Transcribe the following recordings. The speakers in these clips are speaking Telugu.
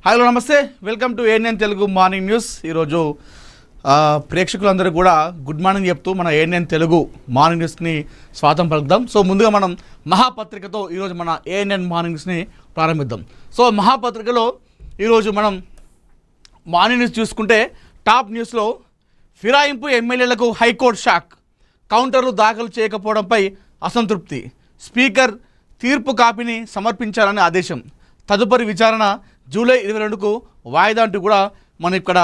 హలో నమస్తే, welcome to ANN Telugu morning news. ఈరోజు ప్రేక్షకులందరూ కూడా గుడ్ మార్నింగ్ చెప్తూ మన ఏఎన్ఎన్ తెలుగు మార్నింగ్ న్యూస్ని స్వాగతం పలుకుదాం. సో ముందుగా మనం మహాపత్రికతో ఈరోజు మన ఏఎన్ఎన్ మార్నింగ్ న్యూస్ని ప్రారంభిద్దాం. సో మహాపత్రికలో ఈరోజు మనం మార్నింగ్ న్యూస్ చూసుకుంటే టాప్ న్యూస్లో ఫిరాయింపు ఎమ్మెల్యేలకు హైకోర్టు షాక్, కౌంటర్లు దాఖలు చేయకపోవడంపై అసంతృప్తి, స్పీకర్ తీర్పు కాపీని సమర్పించాలని ఆదేశం, తదుపరి విచారణ జూలై 22కు వాయిదా అంటూ కూడా మనం ఇక్కడ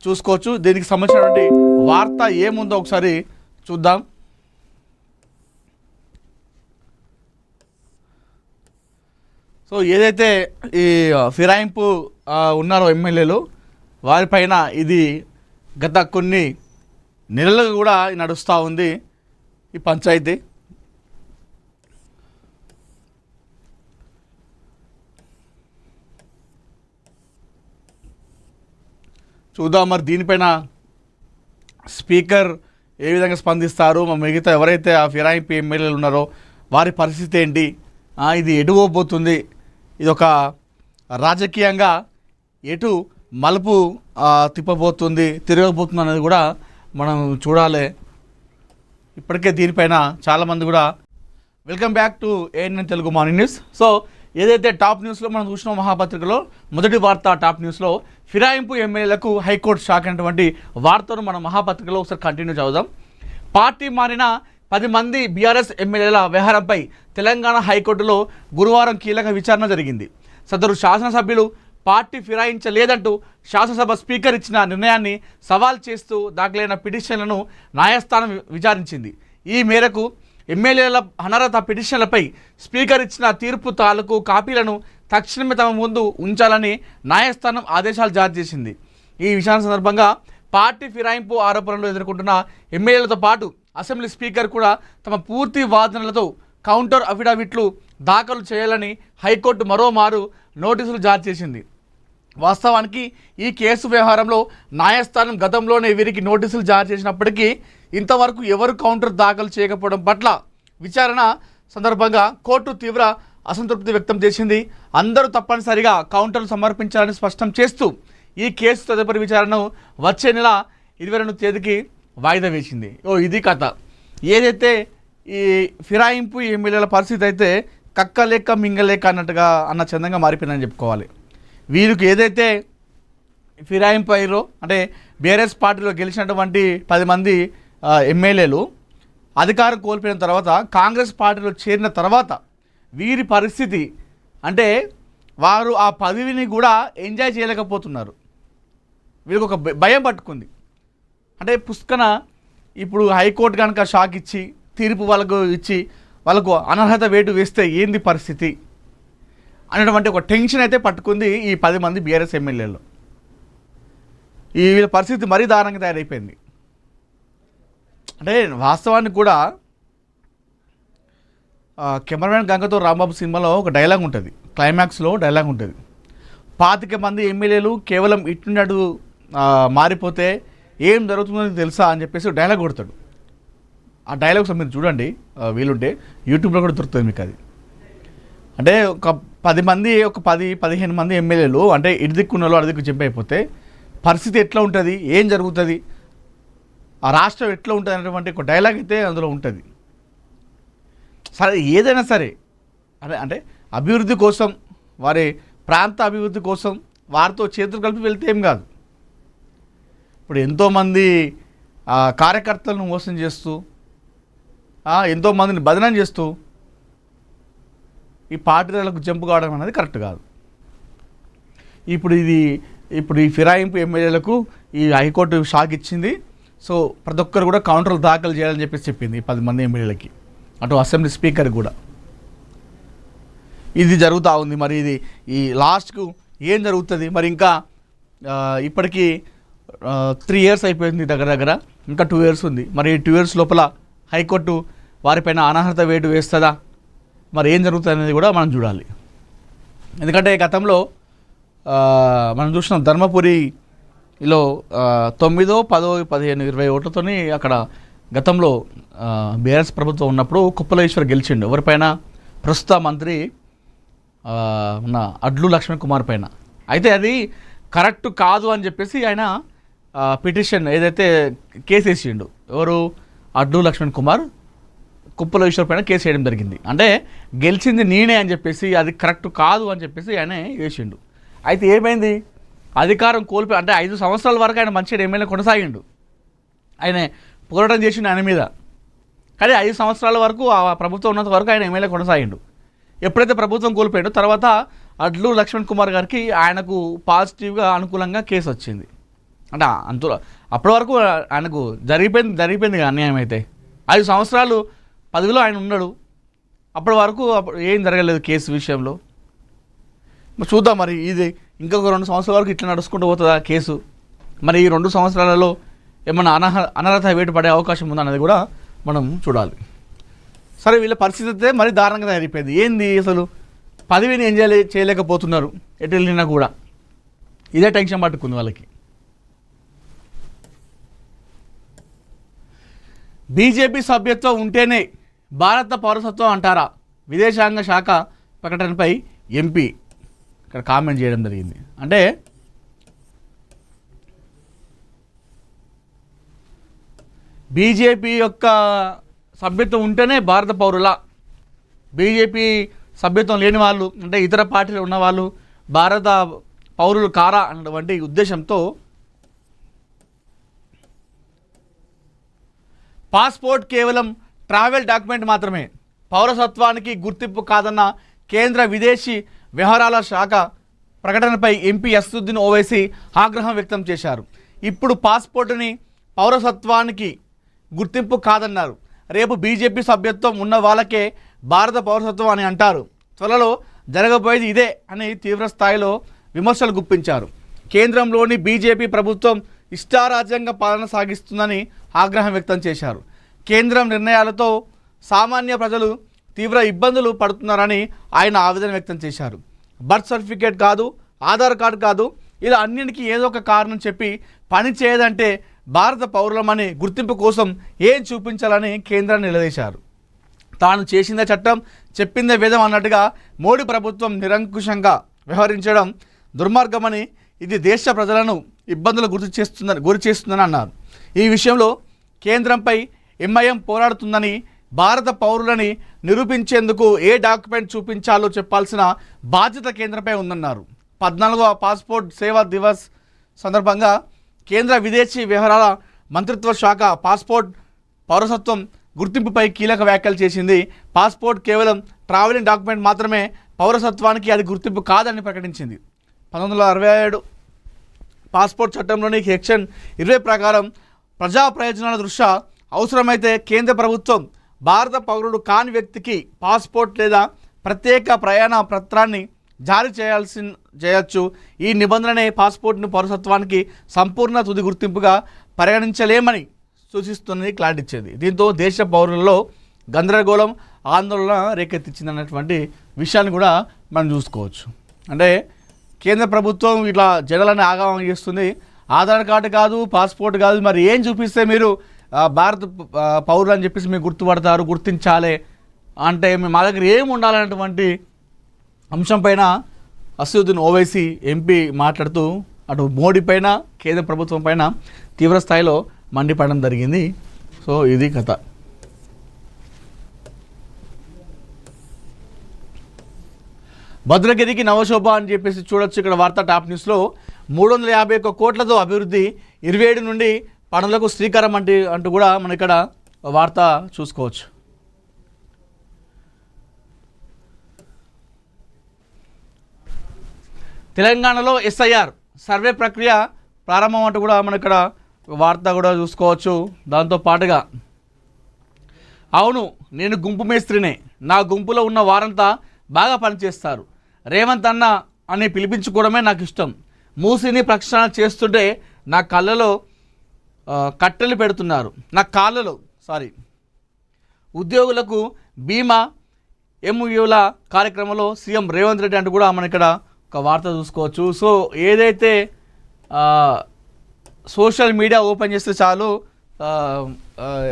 చూసుకోవచ్చు. దీనికి సంబంధించినటువంటి వార్త ఏముందో ఒకసారి చూద్దాం. సో ఏదైతే ఈ ఫిరాయింపు ఉన్నారో ఎమ్మెల్యేలు వారిపైన ఇది గత కొన్ని నెలలుగా కూడా నడుస్తూ ఉంది ఈ పంచాయతీ. చూద్దాం మరి దీనిపైన స్పీకర్ ఏ విధంగా స్పందిస్తారు, మిగతా ఎవరైతే ఆ ఫిరాయింపు ఎమ్మెల్యేలు ఉన్నారో వారి పరిస్థితి ఏంటి, ఇది ఎటు పోబోతుంది, ఇది ఒక రాజకీయంగా ఎటు మలుపు తిరగబోతుంది అనేది కూడా మనం చూడాలి. ఇప్పటికే దీనిపైన చాలామంది కూడా welcome back to ANN Telugu morning news. So ఏదైతే టాప్ న్యూస్లో మనం చూసిన మహాపత్రికలో మొదటి వార్త టాప్ న్యూస్లో ఫిరాయింపు ఎమ్మెల్యేలకు హైకోర్టు షాక్ అనేటువంటి వార్తను మనం మహాపత్రికలో ఒకసారి కంటిన్యూ చదువుదాం. పార్టీ మారిన 10 మంది బీఆర్ఎస్ ఎమ్మెల్యేల వ్యవహారంపై తెలంగాణ హైకోర్టులో గురువారం కీలక విచారణ జరిగింది. సదరు శాసనసభ్యులు పార్టీ ఫిరాయించలేదంటూ శాసనసభ స్పీకర్ ఇచ్చిన నిర్ణయాన్ని సవాల్ చేస్తూ దాఖలైన పిటిషన్లను న్యాయస్థానం విచారించింది. ఈ మేరకు ఎమ్మెల్యేల అనర్హత పిటిషన్లపై స్పీకర్ ఇచ్చిన తీర్పు తాలూకు కాపీలను తక్షణమే తమ ముందు ఉంచాలని న్యాయస్థానం ఆదేశాలు జారీ చేసింది. ఈ విషయాల సందర్భంగా పార్టీ ఫిరాయింపు ఆరోపణలు ఎదుర్కొంటున్న ఎమ్మెల్యేలతో పాటు అసెంబ్లీ స్పీకర్ కూడా తమ పూర్తి వాదనలతో కౌంటర్ అఫిడవిట్లు దాఖలు చేయాలని హైకోర్టు మరోమారు నోటీసులు జారీ చేసింది. వాస్తవానికి ఈ కేసు వ్యవహారంలో న్యాయస్థానం గతంలోనే వీరికి నోటీసులు జారీ చేసినప్పటికీ ఇంతవరకు ఎవరు కౌంటర్ దాఖలు చేయకపోవడం పట్ల విచారణ సందర్భంగా కోర్టు తీవ్ర అసంతృప్తి వ్యక్తం చేసింది. అందరూ తప్పనిసరిగా కౌంటర్లు సమర్పించాలని స్పష్టం చేస్తూ ఈ కేసు తదుపరి విచారణను వచ్చే నెల 22వ తేదీకి వాయిదా వేసింది. ఇది కథ. ఏదైతే ఈ ఫిరాయింపు ఎమ్మెల్యేల పరిస్థితి అయితే కక్కలేక మింగలేక అన్నట్టుగా అన్న చందంగా మారిపోయిందని చెప్పుకోవాలి. వీరికి ఏదైతే ఫిరాయింపు అయ్యారో అంటే బీఆర్ఎస్ పార్టీలో గెలిచినటువంటి 10 మంది ఎమ్మెల్యేలు అధికారం కోల్పోయిన తర్వాత కాంగ్రెస్ పార్టీలో చేరిన తర్వాత వీరి పరిస్థితి అంటే వారు ఆ పదవిని కూడా ఎంజాయ్ చేయలేకపోతున్నారు. వీరికి ఒక భయం పట్టుకుంది. అంటే పుష్కన ఇప్పుడు హైకోర్టు కనుక షాక్ ఇచ్చి తీర్పు వాళ్ళకు ఇచ్చి వాళ్ళకు అనర్హత వేటు వేస్తే ఏంది పరిస్థితి అనేటువంటి ఒక టెన్షన్ అయితే పట్టుకుంది ఈ 10 మంది బీఆర్ఎస్ ఎమ్మెల్యేలు. ఈ వీళ్ళ పరిస్థితి మరీ దారుణంగా తయారైపోయింది. అంటే వాస్తవానికి కూడా కెమెరామెన్ గంగతో రాంబాబు సినిమాలో ఒక డైలాగ్ ఉంటుంది, క్లైమాక్స్లో డైలాగ్ ఉంటుంది. 25 మంది ఎమ్మెల్యేలు కేవలం ఇట్టున్నట్టు మారిపోతే ఏం జరుగుతుందో తెలుసా అని చెప్పేసి డైలాగ్ కొడతాడు. ఆ డైలాగ్స్ మీరు చూడండి, వీలుంటే యూట్యూబ్లో కూడా దొరుకుతుంది మీకు అది. అంటే ఒక 10 మంది ఒక 10-15 మంది ఎమ్మెల్యేలు అంటే ఇటు దిక్కున్న వాళ్ళు అటు దిక్కు జంప్ అయిపోతే పరిస్థితి ఎట్లా ఉంటుంది, ఏం జరుగుతుంది, ఆ రాష్ట్రం ఎట్లా ఉంటుంది అనేటువంటి ఒక డైలాగ్ అయితే అందులో ఉంటుంది. సరే ఏదైనా సరే అంటే అభివృద్ధి కోసం వారి ప్రాంత అభివృద్ధి కోసం వారితో చేతులు కలిపి వెళ్తే ఏం కాదు. ఇప్పుడు ఎంతోమంది కార్యకర్తలను మోసం చేస్తూ ఎంతోమందిని బదనం చేస్తూ ఈ పార్టీలకు జంపు కావడం అనేది కరెక్ట్ కాదు. ఇప్పుడు ఈ ఫిరాయింపు ఎమ్మెల్యేలకు ఈ హైకోర్టు షాక్ ఇచ్చింది. సో ప్రతి ఒక్కరు కూడా కౌంటర్లు దాఖలు చేయాలని చెప్పేసి చెప్పింది 10 మంది ఎమ్మెల్యేలకి, అటు అసెంబ్లీ స్పీకర్ కూడా. ఇది జరుగుతూ ఉంది. మరి ఇది ఈ లాస్ట్కు ఏం జరుగుతుంది మరి? ఇంకా ఇప్పటికీ 3 years అయిపోయింది దగ్గర, ఇంకా 2 years ఉంది. మరి 2 years లోపల హైకోర్టు వారిపైన అనర్హత వేటు వేస్తుందా, మరి ఏం జరుగుతుంది అనేది కూడా మనం చూడాలి. ఎందుకంటే గతంలో మనం చూసిన ధర్మపురిలో 9, 10, 15, 20 ఓట్లతో అక్కడ గతంలో బీఆర్ఎస్ ప్రభుత్వం ఉన్నప్పుడు కుప్పలేశ్వర్ గెలిచిండు. ఎవరిపైన? ప్రస్తుత మంత్రి ఉన్న అడ్లు లక్ష్మణ్ కుమార్ పైన. అయితే అది కరెక్ట్ కాదు అని చెప్పేసి ఆయన పిటిషన్ ఏదైతే కేసు వేసిండు, ఎవరు అడ్డు లక్ష్మణ్ కుమార్ కుప్పల ఈశ్వర్ పైన కేసు వేయడం జరిగింది. అంటే గెలిచింది నేనే అని చెప్పేసి అది కరెక్ట్ కాదు అని చెప్పేసి ఆయన వేసిండు. అయితే ఏమైంది, అధికారం కోల్పోయి అంటే 5 సంవత్సరాల వరకు ఆయన మంచిగా ఎమ్మెల్యే కొనసాగిండు, ఆయన పోరాటం చేసిండు ఆయన మీద. కానీ 5 సంవత్సరాల వరకు ఆ ప్రభుత్వం ఉన్నంత వరకు ఆయన ఎమ్మెల్యే కొనసాగిండు. ఎప్పుడైతే ప్రభుత్వం కోల్పోయాడో తర్వాత అడ్లు లక్ష్మణ్ కుమార్ గారికి ఆయనకు పాజిటివ్గా అనుకూలంగా కేసు వచ్చింది. అంటే అప్పటి వరకు ఆయనకు జరిగిపోయింది అన్యాయం. అయితే 5 సంవత్సరాలు పదవిలో ఆయన ఉన్నాడు, అప్పటి వరకు ఏం జరగలేదు కేసు విషయంలో. చూద్దాం మరి ఇది ఇంకొక 2 సంవత్సరాల వరకు ఇట్లా నడుచుకుంటూ పోతుందా కేసు. మరి ఈ 2 సంవత్సరాలలో ఏమన్నా అనర్హత వేటు పడే అవకాశం ఉందన్నది కూడా మనం చూడాలి. సరే, వీళ్ళ పరిస్థితి అయితే మరి దారుణంగా తయారైపోయింది. ఏంది అసలు పదవిని ఏం చేయలేకపోతున్నారు, ఎటు వెళ్ళినా కూడా ఇదే టెన్షన్ పట్టుకుంది వాళ్ళకి. బీజేపీ సభ్యత్వం ఉంటేనే భారత పౌరసత్వం అంటారా? విదేశాంగ శాఖ ప్రకటనపై ఎంపీ ఇక్కడ కామెంట్ చేయడం జరిగింది. అంటే బీజేపీ యొక్క సభ్యత్వం ఉంటేనే భారత పౌరుల, బీజేపీ సభ్యత్వం లేని వాళ్ళు అంటే ఇతర పార్టీలు ఉన్న వాళ్ళు భారత పౌరులు కారా అన్నటువంటి ఉద్దేశంతో పాస్పోర్ట్ కేవలం ట్రావెల్ డాక్యుమెంట్ మాత్రమే, పౌరసత్వానికి గుర్తింపు కాదన్న కేంద్ర విదేశీ వ్యవహారాల శాఖ ప్రకటనపై ఎంపీ అసదుద్దీన్ ఓవైసీ ఆగ్రహం వ్యక్తం చేశారు. ఇప్పుడు పాస్పోర్టుని పౌరసత్వానికి గుర్తింపు కాదన్నారు. రేపు బీజేపీ సభ్యత్వం ఉన్న వాళ్ళకే భారత పౌరసత్వం అని అంటారు. త్వరలో జరగబోయేది ఇదే అని తీవ్ర స్థాయిలో విమర్శలు గుప్పించారు. కేంద్రంలోని బీజేపీ ప్రభుత్వం ఇష్టారాజ్యంగా పాలన సాగిస్తుందని ఆగ్రహం వ్యక్తం చేశారు. కేంద్రం నిర్ణయాలతో సామాన్య ప్రజలు తీవ్ర ఇబ్బందులు పడుతున్నారని ఆయన ఆవేదన వ్యక్తం చేశారు. బర్త్ సర్టిఫికేట్ కాదు, ఆధార్ కార్డు కాదు, ఇలా అన్నింటికీ ఏదో ఒక కారణం చెప్పి పని చేయదంటే భారత పౌరులమని గుర్తింపు కోసం ఏం చూపించాలని కేంద్రాన్ని నిలదీశారు. తాను చేసిందే చట్టం, చెప్పిందే వేదం అన్నట్టుగా మోడీ ప్రభుత్వం నిరంకుశంగా వ్యవహరించడం దుర్మార్గమని, ఇది దేశ ప్రజలను ఇబ్బందులు గురి చేస్తుందని అన్నారు. ఈ విషయంలో కేంద్రంపై ఎంఐఎం పోరాడుతుందని, భారత పౌరులని నిరూపించేందుకు ఏ డాక్యుమెంట్ చూపించాలో చెప్పాల్సిన బాధ్యత కేంద్రంపై ఉందన్నారు. 14వ పాస్పోర్ట్ సేవా దివస్ సందర్భంగా కేంద్ర విదేశీ వ్యవహారాల మంత్రిత్వ శాఖ పాస్పోర్ట్ పౌరసత్వం గుర్తింపుపై కీలక వ్యాఖ్యలు చేసింది. పాస్పోర్ట్ కేవలం ట్రావెలింగ్ డాక్యుమెంట్ మాత్రమే, పౌరసత్వానికి అది గుర్తింపు కాదని ప్రకటించింది. 1967 పాస్పోర్ట్ చట్టంలోని సెక్షన్ 20 ప్రకారం ప్రజా ప్రయోజనాల దృష్ట్యా అవసరమైతే కేంద్ర ప్రభుత్వం భారత పౌరుడు కాని వ్యక్తికి పాస్పోర్ట్ లేదా ప్రత్యేక ప్రయాణ పత్రాన్ని జారీ చేయొచ్చు. ఈ నిబంధననే పాస్పోర్ట్ను పౌరసత్వానికి సంపూర్ణ తుది గుర్తింపుగా పరిగణించలేమని సూచిస్తున్నది క్లారిటీ ఇచ్చేది. దీంతో దేశ పౌరులలో గందరగోళం, ఆందోళన రేకెత్తించిందన్నటువంటి విషయాన్ని కూడా మనం చూసుకోవచ్చు. అంటే కేంద్ర ప్రభుత్వం ఇట్లా జనాలని ఆగమనం చేస్తుంది. ఆధార్ కార్డు కాదు, పాస్పోర్ట్ కాదు, మరి ఏం చూపిస్తే మీరు భారత పౌరులు అని చెప్పేసి మీరు గుర్తుపడతారు, గుర్తించాలి అంటే మా దగ్గర ఏం ఉండాలన్నటువంటి అంశం పైన అసదుద్దీన్ ఓవైసీ ఎంపీ మాట్లాడుతూ అటు మోడీ పైన, కేంద్ర ప్రభుత్వం పైన తీవ్ర స్థాయిలో మండిపడడం జరిగింది. సో ఇది కథ. భద్రగిరికి నవశోభ అని చెప్పేసి చూడొచ్చు ఇక్కడ వార్తా టాప్ న్యూస్లో. 351 కోట్లతో అభివృద్ధి, 27 నుండి పనులకు శ్రీకారం అంటూ కూడా మనం ఇక్కడ వార్త చూసుకోవచ్చు. తెలంగాణలో ఎస్ఐఆర్ సర్వే ప్రక్రియ ప్రారంభం అంటూ కూడా మనం ఇక్కడ వార్త కూడా చూసుకోవచ్చు. దాంతో పాటుగా అవును నేను గుంపు మేస్త్రినే, నా గుంపులో ఉన్న వారంతా బాగా పనిచేస్తారు, రేవంత్ అన్న అని పిలిపించుకోవడమే నాకు ఇష్టం, మూసిని ప్రక్షాళన చేస్తుంటే నా కళ్ళలో కట్టెలు పెడుతున్నారు, నా కాళ్ళలో ఉద్యోగులకు బీమా ఎంయూల కార్యక్రమంలో సీఎం రేవంత్ రెడ్డి అంటూ కూడా మనం ఇక్కడ ఒక వార్త చూసుకోవచ్చు. సో ఏదైతే సోషల్ మీడియా ఓపెన్ చేస్తే చాలు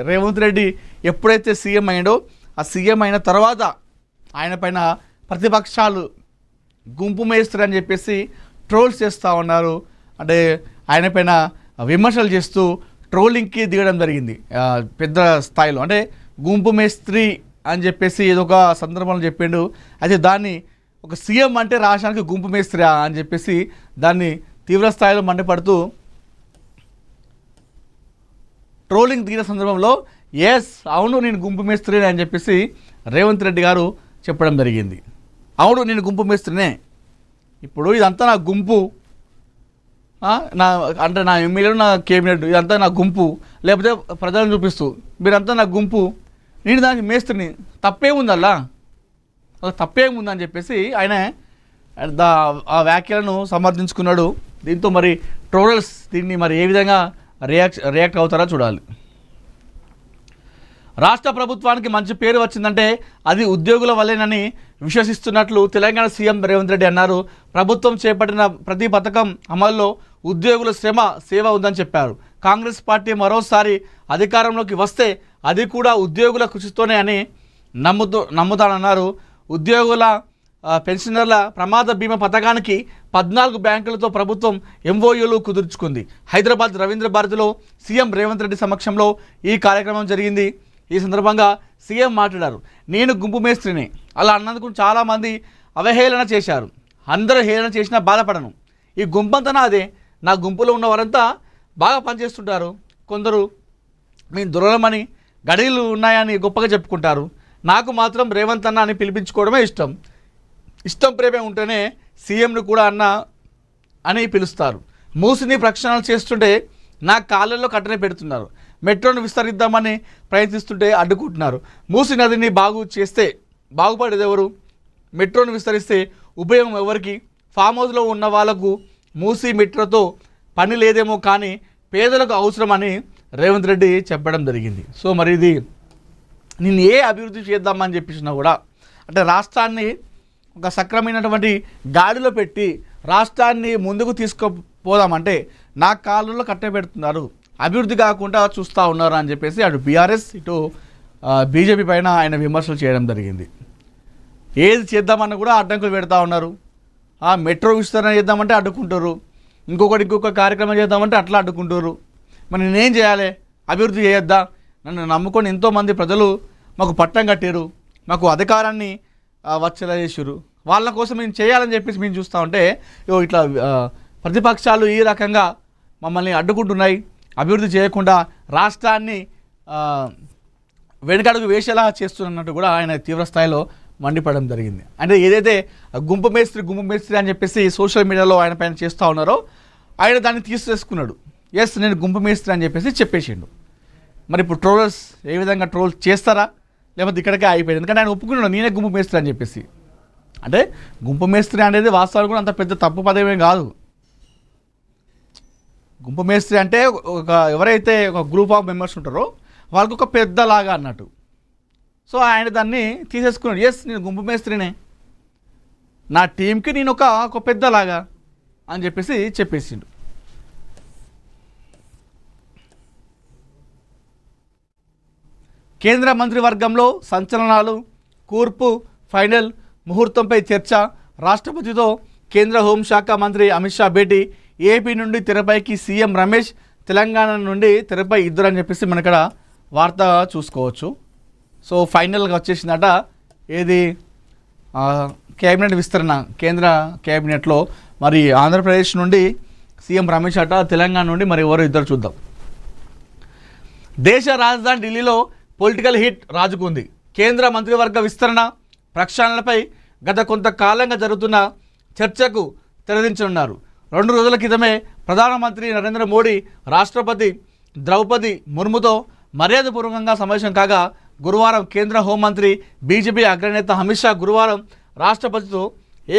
రేవంత్ రెడ్డి ఎప్పుడైతే సీఎం అయ్యాడో ఆ సీఎం అయిన తర్వాత ఆయన పైన ప్రతిపక్షాలు గుంపు మేస్త్రి అని చెప్పేసి ట్రోల్స్ చేస్తూ ఉన్నారు. అంటే ఆయన పైన విమర్శలు చేస్తూ ట్రోలింగ్కి దిగడం జరిగింది పెద్ద స్థాయిలో. అంటే గుంపు మేస్త్రి అని చెప్పేసి ఏదో ఒక సందర్భంలో చెప్పిండు. అయితే దాన్ని ఒక సీఎం అంటే రాష్ట్రానికి గుంపు మేస్త్రి అని చెప్పేసి దాన్ని తీవ్ర స్థాయిలో మండిపడుతూ ట్రోలింగ్ దిగిన సందర్భంలో ఎస్ అవును నేను గుంపు మేస్త్రినే అని చెప్పేసి రేవంత్ రెడ్డి గారు చెప్పడం జరిగింది. అవును నేను గుంపు మేస్త్రినే, ఇప్పుడు ఇదంతా నా గుంపు, అంటే నా ఎమ్మెల్యేలు నా కేబినెట్ ఇదంతా నా గుంపు, లేకపోతే ప్రజలను చూపిస్తూ మీరంతా నా గుంపు, నేను దానికి మేస్త్రిని, తప్పేముందల్లా తప్పేముందని చెప్పేసి ఆయన ఆ వ్యాఖ్యలను సమర్థించుకున్నాడు. దీంతో మరి ట్రోలర్స్ దీన్ని మరి ఏ విధంగా రియాక్ట్ అవుతారో చూడాలి. రాష్ట్ర ప్రభుత్వానికి మంచి పేరు వచ్చిందంటే అది ఉద్యోగుల వల్లేనని విశ్వసిస్తున్నట్లు తెలంగాణ సీఎం రేవంత్ రెడ్డి అన్నారు. ప్రభుత్వం చేపట్టిన ప్రతి పథకం అమల్లో ఉద్యోగుల శ్రమ సేవ ఉందని చెప్పారు. కాంగ్రెస్ పార్టీ మరోసారి అధికారంలోకి వస్తే అది కూడా ఉద్యోగుల కృషితోనే అని నమ్ముతానన్నారు. ఉద్యోగుల పెన్షనర్ల ప్రమాద బీమా పథకానికి 14 బ్యాంకులతో ప్రభుత్వం ఎంఓయూలు కుదుర్చుకుంది. హైదరాబాద్ రవీంద్ర భారతిలో సీఎం రేవంత్ రెడ్డి సమక్షంలో ఈ కార్యక్రమం జరిగింది. ఈ సందర్భంగా సీఎం మాట్లాడారు. నేను గుంపు మేస్త్రిని, అలా అన్నందుకు చాలామంది అవహేళన చేశారు. అందరూ హేళన చేసినా బాధపడను. ఈ గుంపంతా నాదే, నా గుంపులో ఉన్న వారంతా బాగా పనిచేస్తుంటారు. కొందరు మీ దురలమని గడిలు ఉన్నాయని గొప్పగా చెప్పుకుంటారు. నాకు మాత్రం రేవంత్ అన్న అని పిలిపించుకోవడమే ఇష్టం. ఇష్టం ప్రేమే ఉంటేనే సీఎంను కూడా అన్న అని పిలుస్తారు. మూసిని ప్రక్షాళన చేస్తుంటే నా కాళ్ళల్లో కట్టనే పెడుతున్నారు. మెట్రోను విస్తరిద్దామని ప్రయత్నిస్తుంటే అడ్డుకుంటున్నారు. మూసి నదిని బాగు చేస్తే బాగుపడేది ఎవరు? మెట్రోను విస్తరిస్తే ఉపయోగం ఎవరికి? ఫామ్ హౌస్లో ఉన్న వాళ్లకు మూసి మెట్రోతో పని లేదేమో కానీ పేదలకు అవసరమని రేవంత్ రెడ్డి చెప్పడం జరిగింది. సో మరి ఇది నేను ఏ అభివృద్ధి చేద్దామని చెప్పేసినా కూడా అంటే రాష్ట్రాన్ని ఒక సక్రమైనటువంటి గాడిలో పెట్టి రాష్ట్రాన్ని ముందుకు తీసుకుపోదామంటే నా కాళ్ళలో కట్టబెడుతున్నారు, అభివృద్ధి కాకుండా చూస్తూ ఉన్నారు అని చెప్పేసి అటు బీఆర్ఎస్ ఇటు బీజేపీ పైన ఆయన విమర్శలు చేయడం జరిగింది. ఏది చేద్దామన్నా కూడా అడ్డంకులు పెడతా ఉన్నారు. మెట్రో విస్తరణ చేద్దామంటే అడ్డుకుంటారు, ఇంకొక కార్యక్రమం చేద్దామంటే అట్లా అడ్డుకుంటారు. మరి నేనేం చేయాలి? అభివృద్ధి చేయొద్దా? నన్ను నమ్ముకొని ఎంతోమంది ప్రజలు మాకు పట్టం కట్టారు, మాకు అధికారాన్ని వచ్చేలా చేసారు, వాళ్ళ కోసం మేము చేయాలని చెప్పేసి మేము చూస్తూ ఉంటే ఇట్లా ప్రతిపక్షాలు ఈ రకంగా మమ్మల్ని అడ్డుకుంటున్నాయి, అభివృద్ధి చేయకుండా రాష్ట్రాన్ని వెనుకడుగు వేసేలా చేస్తున్నట్టు కూడా ఆయన తీవ్ర స్థాయిలో మండిపడడం జరిగింది. అంటే ఏదైతే గుంపు మేస్త్రి అని చెప్పేసి సోషల్ మీడియాలో ఆయన పైన చేస్తూ ఉన్నారో ఆయన దాన్ని తీసుకున్నాడు. ఎస్ నేను గుంపు మేస్త్రి అని చెప్పేసి చెప్పేసిండు. మరి ఇప్పుడు ట్రోలర్స్ ఏ విధంగా ట్రోల్ చేస్తారా, లేకపోతే ఇక్కడికే అయిపోయింది? ఎందుకంటే ఆయన ఒప్పుకున్నాడు నేనే గుంపు మేస్త్రి అని చెప్పేసి. అంటే గుంపు మేస్త్రి అనేది వాస్తవాలు కూడా అంత పెద్ద తప్పు పదమే కాదు. గుంపు మేస్త్రి అంటే ఎవరైతే ఒక గ్రూప్ ఆఫ్ మెంబర్స్ ఉంటారో వాళ్ళకి ఒక పెద్దలాగా అన్నట్టు. సో ఆయన దాన్ని తీసేసుకున్నాడు. ఎస్ నేను గుంపు మేస్త్రినే, నా టీంకి నేను ఒక పెద్దలాగా అని చెప్పేసి చెప్పేసిండు. కేంద్ర మంత్రివర్గంలో సంచలనాలు, కూర్పు, ఫైనల్ ముహూర్తంపై చర్చ, రాష్ట్రపతితో కేంద్ర హోంశాఖ మంత్రి అమిత్ షా భేటీ, ఏపీ నుండి తెరపైకి సీఎం రమేష్, తెలంగాణ నుండి తెరపై ఇద్దరు అని చెప్పేసి మన ఇక్కడ వార్త చూసుకోవచ్చు. సో ఫైనల్గా వచ్చేసిందట ఏది కేబినెట్ విస్తరణ, కేంద్ర కేబినెట్లో మరి ఆంధ్రప్రదేశ్ నుండి సీఎం రమేష్ అట, తెలంగాణ నుండి మరి ఎవరు ఇద్దరు చూద్దాం. దేశ రాజధాని ఢిల్లీలో పొలిటికల్ హిట్ రాజుకుంది. కేంద్ర మంత్రివర్గ విస్తరణ ప్రక్షాళనపై గత కొంతకాలంగా జరుగుతున్న చర్చకు తెరదించనున్నారు. 2 రోజుల క్రితమే ప్రధానమంత్రి నరేంద్ర మోడీ రాష్ట్రపతి ద్రౌపది ముర్ముతో మర్యాదపూర్వకంగా సమావేశం కాగా గురువారం కేంద్ర హోంమంత్రి బీజేపీ అగ్రనేత అమిత్ షా గురువారం రాష్ట్రపతితో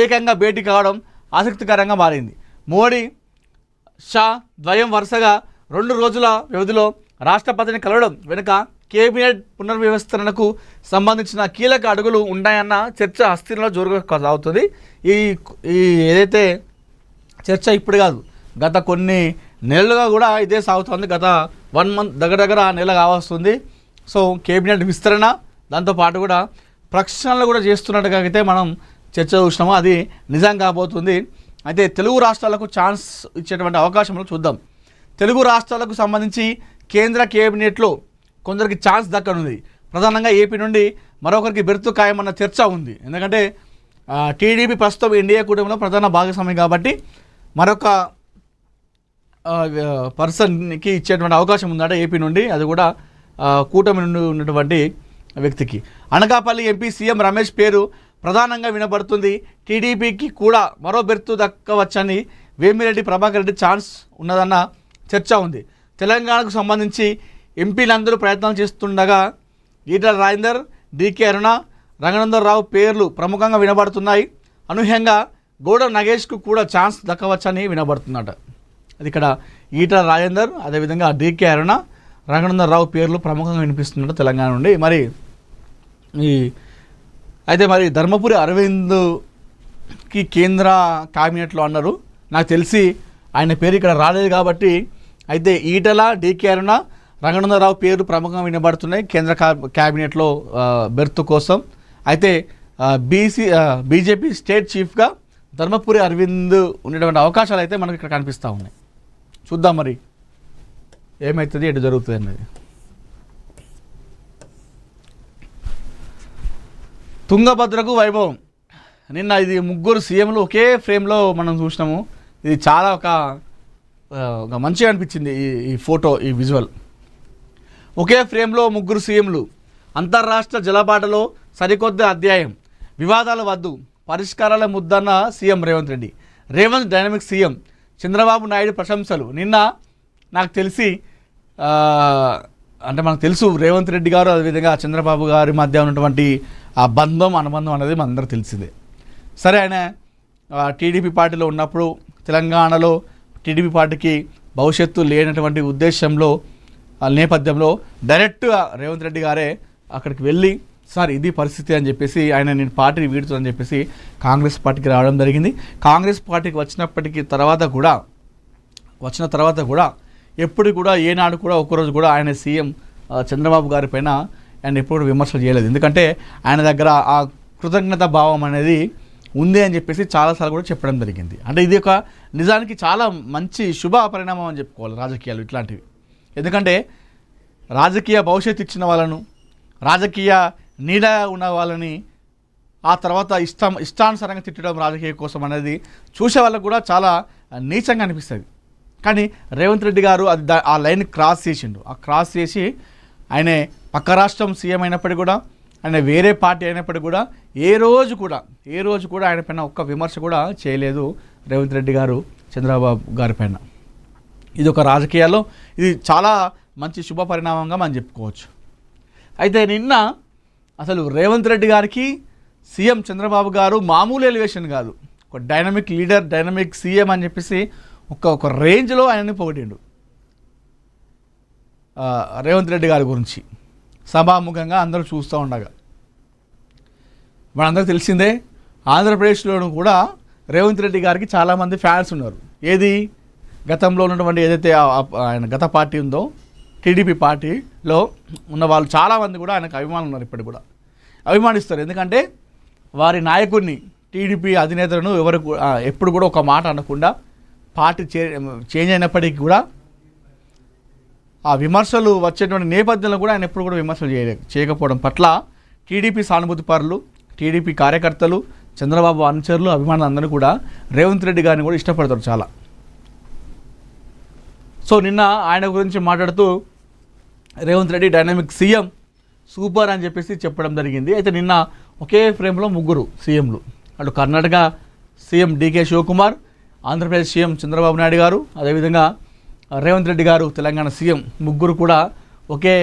ఏకంగా భేటీ కావడం ఆసక్తికరంగా మారింది. మోడీ షా ద్వయం వరుసగా 2 రోజుల వ్యవధిలో రాష్ట్రపతిని కలవడం వెనుక కేబినెట్ పునర్వ్యవస్థరణకు సంబంధించిన కీలక అడుగులు ఉన్నాయన్న చర్చ హస్తిలో జోరుగా సాగుతుంది. ఈ ఏదైతే చర్చ ఇప్పుడు కాదు, గత కొన్ని నెలలుగా కూడా ఇదే సాగుతుంది. గత 1 మంత్ దగ్గర నెల కావస్తుంది. సో కేబినెట్ విస్తరణ దాంతోపాటు కూడా ప్రక్షాళనలు కూడా చేస్తున్నట్టుగా అయితే మనం చర్చ చూసినాము. అది నిజం కాబోతుంది. అయితే తెలుగు రాష్ట్రాలకు ఛాన్స్ ఇచ్చేటువంటి అవకాశంలో చూద్దాం. తెలుగు రాష్ట్రాలకు సంబంధించి కేంద్ర కేబినెట్లో కొందరికి ఛాన్స్ దక్కనుంది. ప్రధానంగా ఏపీ నుండి మరొకరికి బెర్తు ఖాయమన్న చర్చ ఉంది. ఎందుకంటే టీడీపీ ప్రస్తుతం ఎన్డీఏ కూటమిలో ప్రధాన భాగస్వామి కాబట్టి మరొక పర్సన్కి ఇచ్చేటువంటి అవకాశం ఉందట ఏపీ నుండి, అది కూడా కూటమి నుండి ఉన్నటువంటి వ్యక్తికి. అనకాపల్లి ఎంపీ సీఎం రమేష్ పేరు ప్రధానంగా వినబడుతుంది. టీడీపీకి కూడా మరో బెర్తు దక్కవచ్చని వేమిరెడ్డి ప్రభాకర్ రెడ్డి ఛాన్స్ ఉన్నదన్న చర్చ ఉంది. తెలంగాణకు సంబంధించి ఎంపీలందరూ ప్రయత్నాలు చేస్తుండగా ఈటల రాజేందర్, డీకే అరుణ, రంగనందర్ రావు పేర్లు ప్రముఖంగా వినబడుతున్నాయి. అనూహ్యంగా గౌడ నగేష్కు కూడా ఛాన్స్ దక్కవచ్చని వినబడుతుందట. అది ఇక్కడ ఈటల రాజేందర్, అదేవిధంగా డీకే అరుణ, రంగనందర్ రావు పేర్లు ప్రముఖంగా వినిపిస్తున్నట్టు తెలంగాణ నుండి. మరి ధర్మపురి అరవింద్కి కేంద్ర క్యాబినెట్లో అన్నారు. నాకు తెలిసి ఆయన పేరు ఇక్కడ రాలేదు కాబట్టి అయితే ఈటల, డీకే అరుణ, రంగనందర్ రావు పేరు ప్రముఖంగా వినబడుతున్నాయి కేంద్ర క్యాబినెట్లో బెర్త్ కోసం. అయితే బీజేపీ స్టేట్ చీఫ్గా ధర్మపురి అరవింద్ ఉండేటువంటి అవకాశాలు అయితే మనకు ఇక్కడ కనిపిస్తూ ఉన్నాయి. చూద్దాం మరి ఏమవుతుంది, ఎటు జరుగుతుంది అన్నది. తుంగభద్రకు వైభవం. నిన్న ఇది ముగ్గురు సీఎంలు ఒకే ఫ్రేమ్లో మనం చూసినాము. ఇది చాలా ఒక మంచిగా అనిపించింది ఈ ఫోటో, ఈ విజువల్. ఒకే ఫ్రేమ్లో ముగ్గురు సీఎంలు. అంతర్రాష్ట్ర జలబాటలో సరికొత్త అధ్యాయం. వివాదాల వద్దు, పరిష్కారాల ముద్దన్న CM Revanth Reddy. Revanth dynamic CM. Chandrababu Naidu ప్రశంసలు. నిన్న నాకు తెలిసి అంటే మనకు తెలుసు రేవంత్ రెడ్డి గారు అదేవిధంగా చంద్రబాబు గారి మధ్య ఉన్నటువంటి ఆ బంధం అనుబంధం అనేది మనందరూ తెలిసిందే. సరే, ఆయన టీడీపీ పార్టీలో ఉన్నప్పుడు తెలంగాణలో టీడీపీ పార్టీకి భవిష్యత్తు లేనటువంటి ఉద్దేశంలో నేపథ్యంలో డైరెక్ట్గా రేవంత్ రెడ్డి గారే అక్కడికి వెళ్ళి సార్ ఇది పరిస్థితి అని చెప్పేసి ఆయన నేను పార్టీని వీడుతుందని చెప్పేసి కాంగ్రెస్ పార్టీకి రావడం జరిగింది. కాంగ్రెస్ పార్టీకి వచ్చిన తర్వాత కూడా ఎప్పుడు కూడా ఏనాడు కూడా ఒక్కరోజు కూడా ఆయన సీఎం చంద్రబాబు గారి పైన ఆయన ఎప్పుడు విమర్శలు చేయలేదు. ఎందుకంటే ఆయన దగ్గర ఆ కృతజ్ఞత భావం అనేది ఉంది అని చెప్పేసి చాలాసార్లు కూడా చెప్పడం జరిగింది. అంటే ఇది ఒక నిజానికి చాలా మంచి శుభ పరిణామం అని చెప్పుకోవాలి రాజకీయాలు ఇట్లాంటివి. ఎందుకంటే రాజకీయ భవిష్యత్తు ఇచ్చిన వాళ్ళను, రాజకీయ నీడ ఉన్న వాళ్ళని ఆ తర్వాత ఇష్టానుసారంగా తిట్టడం రాజకీయ కోసం అనేది చూసే వాళ్ళకు కూడా చాలా నీచంగా అనిపిస్తుంది. కానీ రేవంత్ రెడ్డి గారు అది ఆ లైన్ క్రాస్ చేసిండు. ఆ క్రాస్ చేసి ఆయన పక్క రాష్ట్రం సీఎం అయినప్పటికీ కూడా, ఆయన వేరే పార్టీ అయినప్పటికీ కూడా ఏ రోజు కూడా ఆయన పైన ఒక్క విమర్శ కూడా చేయలేదు రేవంత్ రెడ్డి గారు చంద్రబాబు గారి పైన. ఇది ఒక రాజకీయాల్లో ఇది చాలా మంచి శుభ పరిణామంగా మనం చెప్పుకోవచ్చు. అయితే నిన్న అసలు రేవంత్ రెడ్డి గారికి సీఎం చంద్రబాబు గారు మామూలు ఎలివేషన్ కాదు, ఒక డైనమిక్ లీడర్, డైనమిక్ సీఎం అని చెప్పేసి ఒక రేంజ్లో ఆయనని పొగిడిండు రేవంత్ రెడ్డి గారి గురించి సభాముఖంగా అందరూ చూస్తూ ఉండగా. మనందరూ తెలిసిందే ఆంధ్రప్రదేశ్లోనూ కూడా రేవంత్ రెడ్డి గారికి చాలామంది ఫ్యాన్స్ ఉన్నారు. ఏది గతంలో ఉన్నటువంటి ఏదైతే ఆయన గత పార్టీ ఉందో టీడీపీ పార్టీలో ఉన్న వాళ్ళు చాలామంది కూడా ఆయనకు అభిమానులు ఉన్నారు. ఇప్పటికి కూడా అభిమానిస్తారు. ఎందుకంటే వారి నాయకుడిని, టీడీపీ అధినేతలను ఎప్పుడు కూడా ఒక మాట అనకుండా పార్టీ చేంజ్ అయినప్పటికీ కూడా ఆ విమర్శలు వచ్చేటువంటి నేపథ్యంలో కూడా ఆయన ఎప్పుడు కూడా విమర్శలు చేయకపోవడం పట్ల టీడీపీ సానుభూతి పరులు, టీడీపీ కార్యకర్తలు, చంద్రబాబు అనుచరులు, అభిమానులు అందరూ కూడా రేవంత్ రెడ్డి గారిని కూడా ఇష్టపడతారు చాలా. సో నిన్న ఆయన గురించి మాట్లాడుతూ Revanth Reddy dynamic CM, super అని చెప్పేసి చెప్పడం జరిగింది. అయితే నిన్న ఒకే ఫ్రేమ్లో ముగ్గురు సీఎంలు, అటు కర్ణాటక సీఎం డీకే శివకుమార్, ఆంధ్రప్రదేశ్ సీఎం చంద్రబాబు నాయుడు గారు, అదేవిధంగా రేవంత్ రెడ్డి గారు తెలంగాణ సీఎం, ముగ్గురు కూడా ఒకే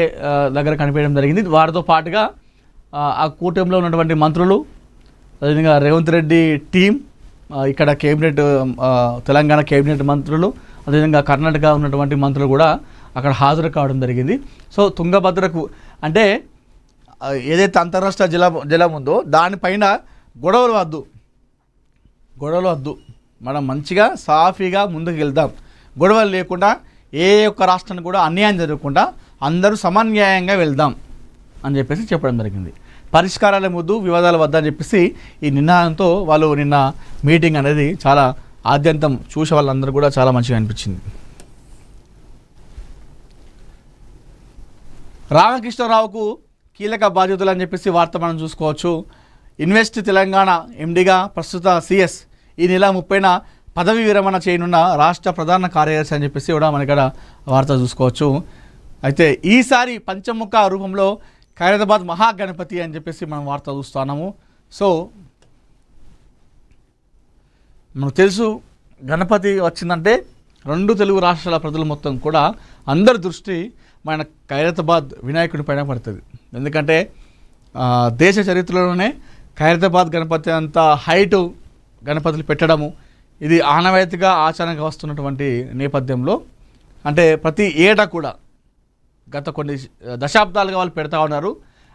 దగ్గర కనిపించడం జరిగింది. వారితో పాటుగా ఆ కూటమిలో ఉన్నటువంటి మంత్రులు, అదేవిధంగా రేవంత్ రెడ్డి టీం, ఇక్కడ కేబినెట్ తెలంగాణ కేబినెట్ మంత్రులు, అదేవిధంగా కర్ణాటక ఉన్నటువంటి మంత్రులు కూడా అక్కడ హాజరు కావడం జరిగింది. సో తుంగభద్రకు అంటే ఏదైతే అంతర్రాష్ట్ర జలం ఉందో దానిపైన గొడవలు వద్దు, మనం మంచిగా సాఫీగా ముందుకు వెళ్దాం, గొడవలు లేకుండా ఏ ఒక్క రాష్ట్రానికి కూడా అన్యాయం జరగకుండా అందరూ సమన్యాయంగా వెళ్దాం అని చెప్పేసి చెప్పడం జరిగింది. పరిష్కారాల ముద్దు, వివాదాల వద్ద అని చెప్పేసి ఈ నినాదంతో వాళ్ళు నిన్న మీటింగ్ అనేది చాలా ఆద్యంతం చూసే వాళ్ళందరూ కూడా చాలా మంచిగా అనిపించింది. రామకృష్ణరావుకు కీలక బాధ్యతలు అని చెప్పేసి వార్త మనం చూసుకోవచ్చు. ఇన్వెస్ట్ తెలంగాణ ఎండిగా ప్రస్తుత సిఎస్ ఈ నెల 30న పదవి విరమణ చేయనున్న రాష్ట్ర ప్రధాన కార్యదర్శి అని చెప్పేసి కూడా మన ఇక్కడ వార్త చూసుకోవచ్చు. అయితే ఈసారి పంచముఖ రూపంలో ఖైరతాబాద్ మహాగణపతి అని చెప్పేసి మనం వార్త చూస్తున్నాము. సో మనకు తెలుసు గణపతి వచ్చిందంటే 2 తెలుగు రాష్ట్రాల ప్రజలు మొత్తం కూడా అందరి దృష్టి మన ఖైరతాబాద్ వినాయకుడి పైన పడుతుంది. ఎందుకంటే దేశ చరిత్రలోనే ఖైరతాబాద్ గణపతి అంత హైటు గణపతులు పెట్టడము ఇది ఆనవాయితీగా ఆచరణగా వస్తున్నటువంటి నేపథ్యంలో అంటే ప్రతి ఏటా కూడా గత కొన్ని దశాబ్దాలుగా వాళ్ళు పెడతా ఉన్నారు.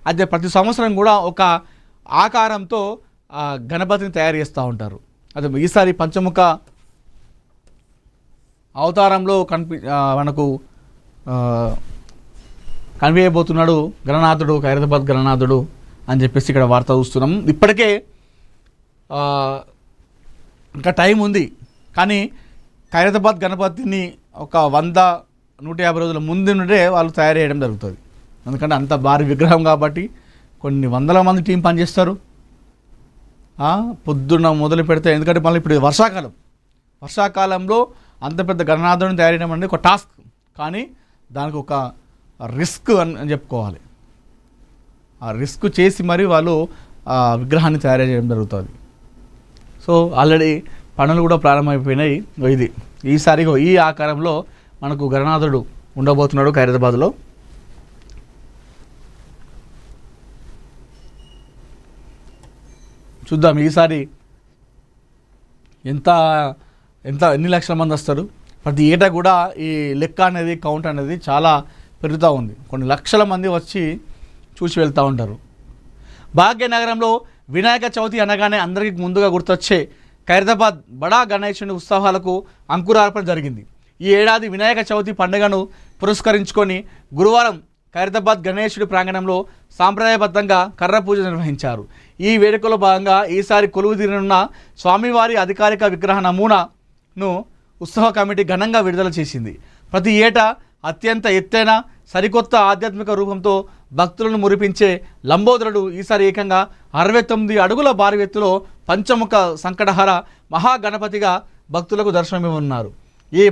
అయితే ప్రతి సంవత్సరం కూడా ఒక ఆకారంతో గణపతిని తయారు చేస్తూ ఉంటారు. అదే ఈసారి పంచముఖ అవతారంలో మనకు కనిపించబోతున్నాడు గణనాథుడు, ఖైరతాబాద్ గణనాథుడు అని చెప్పేసి ఇక్కడ వార్త చూస్తున్నాం. ఇప్పటికే ఇంకా టైం ఉంది, కానీ ఖైరతాబాద్ గణపతిని ఒక 100-150 రోజుల ముందు నుండే వాళ్ళు తయారు చేయడం జరుగుతుంది. ఎందుకంటే అంత భారీ విగ్రహం కాబట్టి కొన్ని వందల మంది టీం పనిచేస్తారు. పొద్దున్న మొదలు పెడితే, ఎందుకంటే మళ్ళీ ఇప్పుడు వర్షాకాలంలో అంత పెద్ద గణనాథుడిని తయారు చేయడం అనేది ఒక టాస్క్, కానీ దానికి ఒక రిస్క్ అని చెప్పుకోవాలి. ఆ రిస్క్ చేసి మరి వాళ్ళు విగ్రహాన్ని తయారు చేయడం జరుగుతుంది. సో ఆల్రెడీ పనులు కూడా ప్రారంభమైపోయినాయి. ఇది ఈసారి ఈ ఆకారంలో మనకు గణనాథుడు ఉండబోతున్నాడు ఖైరతాబాద్లో. చూద్దాం ఈసారి ఎన్ని లక్షల మంది వస్తారు. ప్రతి ఏటా కూడా ఈ లెక్క అనేది కౌంట్ అనేది చాలా పెరుగుతూ ఉంది. కొన్ని లక్షల మంది వచ్చి చూసి వెళ్తూ ఉంటారు. భాగ్యనగరంలో వినాయక చవితి అనగానే అందరికీ ముందుగా గుర్తొచ్చే ఖైరతాబాద్ బడా గణేశుని ఉత్సవాలకు అంకురార్పణ జరిగింది. ఈ ఏడాది వినాయక చవితి పండుగను పురస్కరించుకొని గురువారం ఖైరతాబాద్ గణేశుడి ప్రాంగణంలో సాంప్రదాయబద్ధంగా కర్ర పూజ నిర్వహించారు. ఈ వేడుకలో భాగంగా ఈసారి కొలువు తీరనున్న స్వామివారి అధికారిక విగ్రహ నమూనాను ఉత్సవ కమిటీ ఘనంగా విడుదల చేసింది. ప్రతి ఏటా అత్యంత ఎత్తైన సరికొత్త ఆధ్యాత్మిక రూపంతో భక్తులను మురిపించే లంబోదరుడు ఈసారి ఏకంగా 69 అడుగుల భారీ ఎత్తులో పంచముఖ సంకటహర మహాగణపతిగా భక్తులకు దర్శనమివ్వనున్నారు. ఈ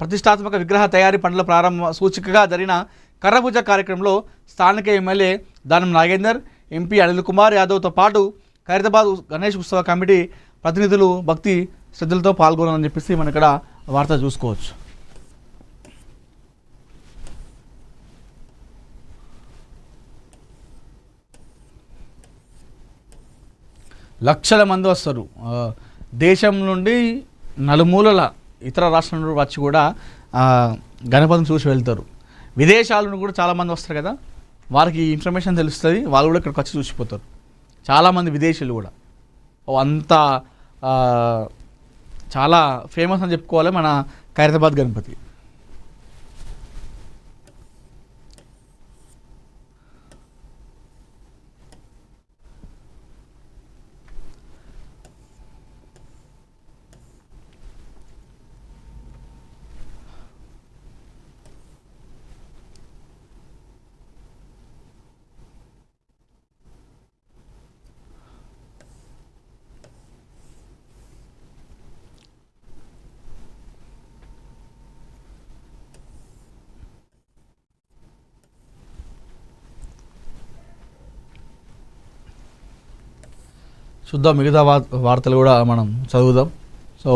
ప్రతిష్టాత్మక విగ్రహ తయారీ పనుల ప్రారంభ సూచికగా జరిగిన కర్రపూజ కార్యక్రమంలో స్థానిక ఎమ్మెల్యే దానం నాగేందర్, ఎంపీ అనిల్ కుమార్ యాదవ్తో పాటు ఖైరతాబాద్ గణేష్ ఉత్సవ కమిటీ ప్రతినిధులు భక్తి శ్రద్ధలతో పాల్గొనాలని చెప్పేసి మనం ఇక్కడ వార్త చూసుకోవచ్చు. లక్షల మంది వస్తారు. దేశం నుండి నలుమూలల ఇతర రాష్ట్రాల నుండి వచ్చి కూడా గణపతిని చూసి వెళ్తారు. విదేశాల నుండి కూడా చాలామంది వస్తారు కదా, వారికి ఇన్ఫర్మేషన్ తెలుస్తుంది, వాళ్ళు కూడా ఇక్కడికి వచ్చి చూసిపోతారు. చాలామంది విదేశీయులు కూడా అంతా చాలా ఫేమస్ అని చెప్పుకోవాలి మన ఖైరతాబాద్ గణపతి. చూద్దాం, మిగతా వార్తలు కూడా మనం చదువుదాం. సో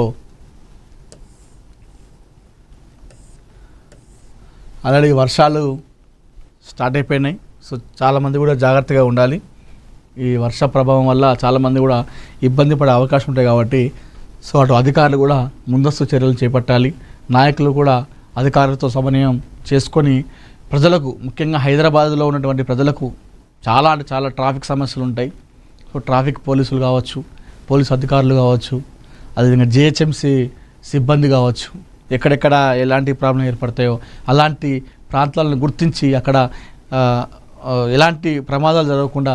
ఆల్రెడీ వర్షాలు స్టార్ట్ అయిపోయినాయి. సో చాలామంది కూడా జాగ్రత్తగా ఉండాలి. ఈ వర్ష ప్రభావం వల్ల చాలామంది కూడా ఇబ్బంది పడే అవకాశం ఉంటాయి కాబట్టి సో అటు అధికారులు కూడా ముందస్తు చర్యలు చేపట్టాలి. నాయకులు కూడా అధికారులతో సమన్వయం చేసుకొని ప్రజలకు, ముఖ్యంగా హైదరాబాద్లో ఉన్నటువంటి ప్రజలకు చాలా ట్రాఫిక్ సమస్యలు ఉంటాయి. సో ట్రాఫిక్ పోలీసులు కావచ్చు, పోలీసు అధికారులు కావచ్చు, అదేవిధంగా జిహెచ్ఎంసీ సిబ్బంది కావచ్చు, ఎక్కడెక్కడ ఎలాంటి ప్రాబ్లం ఏర్పడతాయో అలాంటి ప్రాంతాలను గుర్తించి అక్కడ ఎలాంటి ప్రమాదాలు జరగకుండా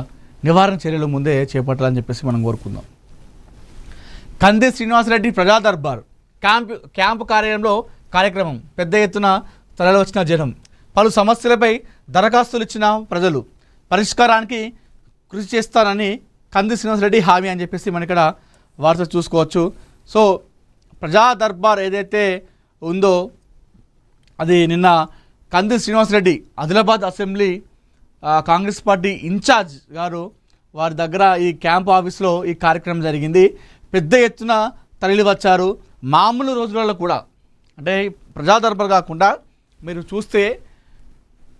నివారణ చర్యలు ముందే చేపట్టాలని చెప్పేసి మనం కోరుకుందాం. కంది శ్రీనివాసరెడ్డి ప్రజా దర్బార్ క్యాంపు కార్యక్రమం పెద్ద ఎత్తున తరలి వచ్చిన జనం, పలు సమస్యలపై దరఖాస్తులు ఇచ్చిన ప్రజలు, పరిష్కారానికి కృషి చేస్తానని కంది శ్రీనివాసరెడ్డి హామీ అని చెప్పేసి మనం ఇక్కడ వార్త చూసుకోవచ్చు. సో ప్రజా దర్బార్ ఏదైతే ఉందో అది నిన్న Kandi Srinivasa Reddy Adilabad assembly Congress party in charge గారు వారి దగ్గర ఈ క్యాంప్ ఆఫీస్లో ఈ కార్యక్రమం జరిగింది. పెద్ద ఎత్తున తరలి వచ్చారు. మామూలు రోజులలో కూడా, అంటే ప్రజా దర్బార్ కాకుండా మీరు చూస్తే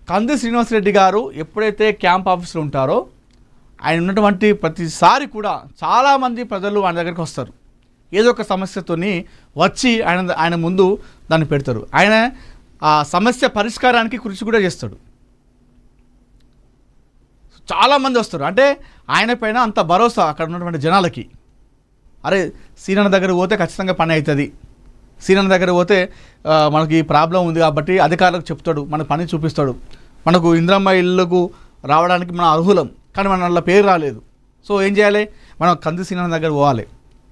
కంది శ్రీనివాసరెడ్డి గారు ఎప్పుడైతే క్యాంప్ ఆఫీస్లో ఉంటారో ఆయన ఉన్నటువంటి ప్రతిసారి కూడా చాలామంది ప్రజలు ఆయన దగ్గరికి వస్తారు. ఏదో ఒక సమస్యతోని వచ్చి ఆయన ముందు దాన్ని పెడతారు. ఆయన ఆ సమస్య పరిష్కారానికి కృషి కూడా చేస్తాడు. చాలామంది వస్తారు. అంటే ఆయన పైన అంత భరోసా అక్కడ ఉన్నటువంటి జనాలకి. అరే సీనన్న దగ్గర పోతే ఖచ్చితంగా పని అవుతుంది, సీనన్న దగ్గర పోతే మనకి ప్రాబ్లం ఉంది కాబట్టి అధికారులకు చెప్తాడు, మన పని చూపిస్తాడు, మనకు ఇంద్రమ్మ ఇళ్ళకు రావడానికి మనం అర్హులం కానీ మన వాళ్ళ పేరు రాలేదు. సో ఏం చేయాలి, మనం కంది సీనన్న దగ్గర పోవాలి.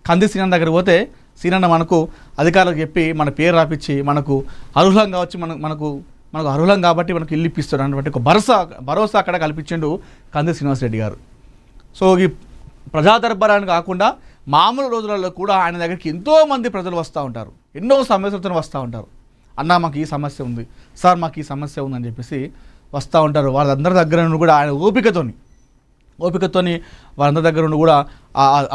కంది సీనన్న దగ్గర పోతే సీనన్న మనకు అధికారులకు చెప్పి మన పేరు రాపించి మనకు అర్హులం కావచ్చు, మనకు అర్హులం కాబట్టి మనకు ఇల్లు ఇప్పిస్తాడు అన్నటువంటి ఒక భరోసా అక్కడ కల్పించిండు కంది శ్రీనివాసరెడ్డి గారు. సో ఈ ప్రజా దర్బారాన్ని కాకుండా మామూలు రోజులలో కూడా ఆయన దగ్గరికి ఎంతోమంది ప్రజలు వస్తూ ఉంటారు, ఎన్నో సమస్యలతో వస్తూ ఉంటారు. అన్న మాకు ఈ సమస్య ఉంది, సార్ మాకు ఈ సమస్య ఉందని చెప్పేసి వస్తూ ఉంటారు. వాళ్ళందరి దగ్గర నుండి కూడా ఆయన ఓపికతోని వాళ్ళందరి దగ్గర నుండి కూడా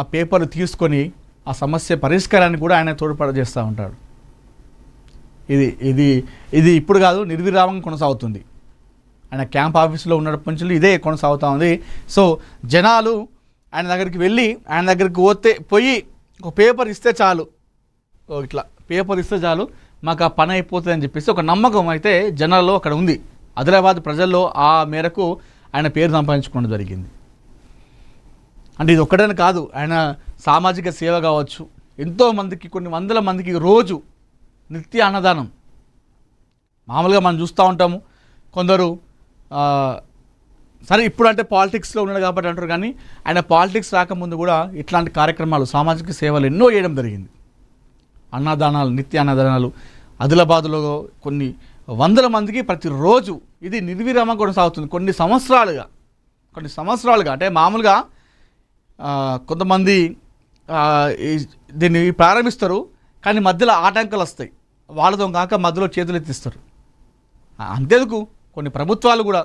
ఆ పేపర్లు తీసుకొని ఆ సమస్య పరిష్కారాన్ని కూడా ఆయన తోడ్పాటు చేస్తూ ఉంటాడు. ఇది ఇప్పుడు కాదు, నిర్విరామంగా కొనసాగుతుంది. ఆయన క్యాంప్ ఆఫీసులో ఉన్నప్పటి నుంచి ఇదే కొనసాగుతూ ఉంది. సో జనాలు ఆయన దగ్గరికి వెళ్ళి ఆయన దగ్గరికి పోయి ఒక పేపర్ ఇస్తే చాలు, ఇట్లా పేపర్ ఇస్తే చాలు మాకు ఆ పని అయిపోతుంది అని చెప్పేసి ఒక నమ్మకం అయితే జనాల్లో అక్కడ ఉంది. ఆదిలాబాద్ ప్రజల్లో ఆ మేరకు ఆయన పేరు సంపాదించుకోవడం జరిగింది. అంటే ఇది ఒక్కడని కాదు, ఆయన సామాజిక సేవ కావచ్చు, ఎంతోమందికి కొన్ని వందల మందికి రోజు నిత్య అన్నదానం. మామూలుగా మనం చూస్తూ ఉంటాము, కొందరు సరే ఇప్పుడు అంటే పాలిటిక్స్లో ఉన్నాడు కాబట్టి అంటారు, కానీ ఆయన పాలిటిక్స్ రాకముందు కూడా ఇట్లాంటి కార్యక్రమాలు సామాజిక సేవలు ఎన్నో చేయడం జరిగింది. అన్నదానాలు, నిత్య అన్నదానాలు ఆదిలాబాద్లో కొన్ని వందల మందికి ప్రతిరోజు ఇది నిర్విరామంగా కొనసాగుతుంది. కొన్ని సంవత్సరాలుగా అంటే మామూలుగా కొంతమంది దీన్ని ప్రారంభిస్తారు కానీ మధ్యలో ఆటంకాలు వస్తాయి, వాళ్ళతో కాక మధ్యలో చేతులు ఎత్తిస్తారు. అంతేందుకు కొన్ని ప్రభుత్వాలు కూడా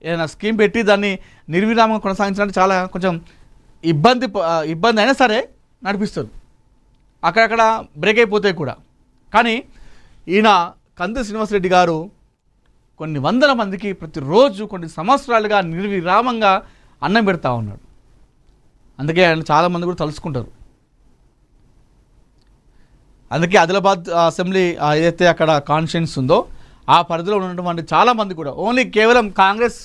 ఏదైనా స్కీమ్ పెట్టి దాన్ని నిర్విరామంగా కొనసాగించడానికి చాలా కొంచెం ఇబ్బంది అయినా సరే నడిపిస్తారు, అక్కడక్కడ బ్రేక్ అయిపోతాయి కూడా. కానీ ఈయన కంది శ్రీనివాసరెడ్డి గారు కొన్ని వందల మందికి ప్రతిరోజు కొన్ని సంవత్సరాలుగా నిర్విరామంగా అన్నం పెడతా ఉన్నాడు. అందుకే ఆయన చాలామంది కూడా తలుచుకుంటారు. అందుకే ఆదిలాబాద్ అసెంబ్లీ ఏదైతే అక్కడ కాన్స్టిట్యున్సీ ఉందో ఆ పరిధిలో ఉన్నటువంటి చాలామంది కూడా ఓన్లీ కేవలం కాంగ్రెస్